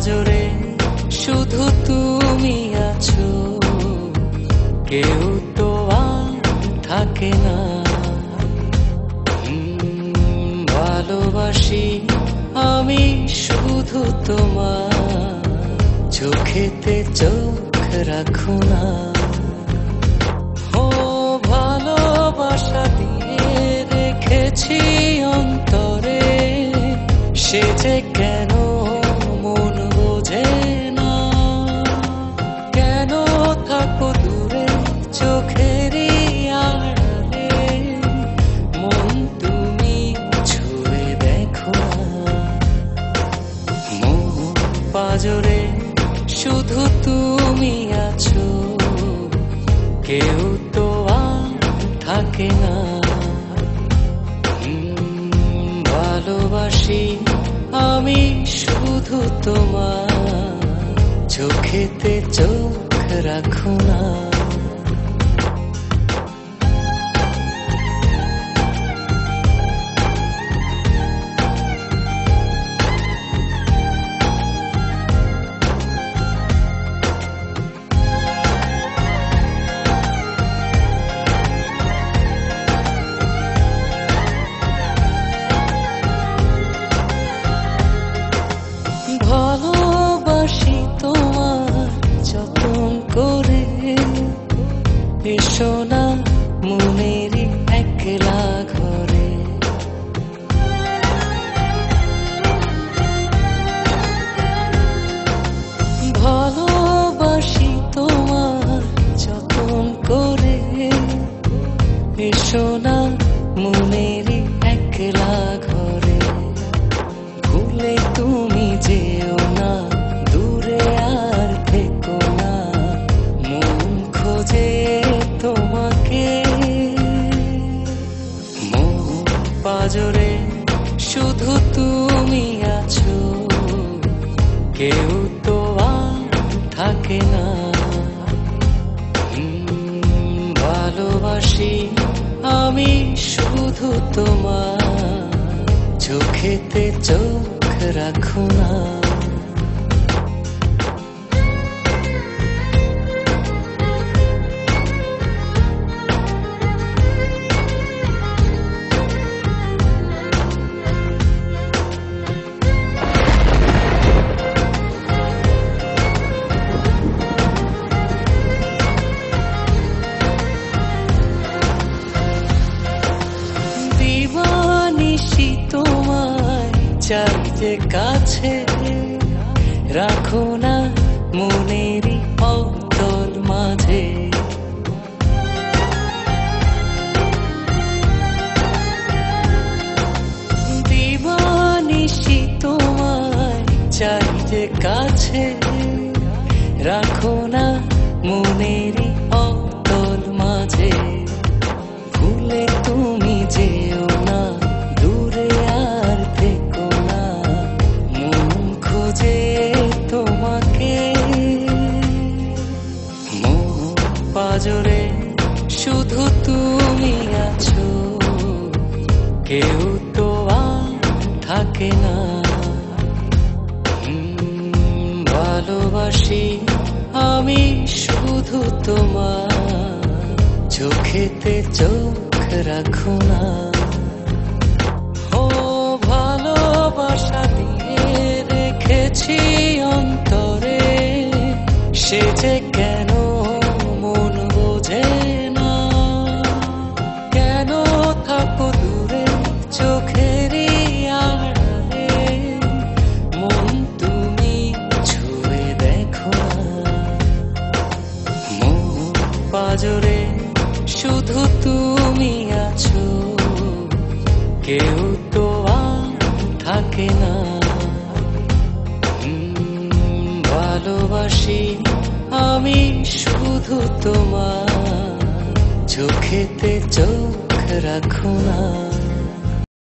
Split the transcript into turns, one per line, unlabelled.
পাজরে শুধু তুমি আছো, কেউ তো আর থাকে না। ভালোবাসি আমি শুধু তোমার, চোখেতে চোখ রাখো না। ও ভালোবাসা দিয়ে রেখেছি অন্তরে, সে যে কেন মন বোঝে না। কেন থাকো দূরে চোখেরই আড়ালে, মন তুমি ছুঁয়ে দেখো না। মন পাজরে শুধু তুমি আছো, কেউ তো আর থাকে না। ভালোবাসি আমি শুধু তোমার, চোখেতে চোখ রাখো না। ভালোবাসি তোমার যতন করে, এসো না মনেরই একলা ঘরে। ভালোবাসি তোমার যতন করে, এসো না মনেরই একলা ঘরে। ভুলে তুমি যেও না, দূরে আর থেকো না, মন খোঁজে তোমাকে। মন পাজরে শুধু তুমি আছো, কেউ তো আর থাকে না। ভালোবাসি আমি শুধু তোমার, চোখেতে চোখ রাখো না। দিবানিশি তোমায় চাই যে কাছে, রাখো না মনেরই অতল মাঝে। দিবানিশি তোমায় চাই যে কাছে, রাখো না মনেরই অতল মাঝে। ভুলে তুমি যেও না, দূরে আর থেকো না, মন খোঁজে তোমাকে। মন পাজরে শুধু তুমি আছো, কেউ তো আর থাকে না। ভালোবাসি আমি শুধু তোমার, চোখেতে চোখ রাখো না। ও ভালোবাসা দিয়ে রেখেছি অন্তরে, সে যে কেন মন বোঝে না। কেন থাকো দূরে চোখেরই আড়ালে, মন তুমি ছুঁয়ে দেখো না। মন পাজরে শুধু তুমি আছো, কেউ তো আর থাকে না। ভালোবাসি আমি শুধু তোমার, চোখেতে চোখ রাখো না।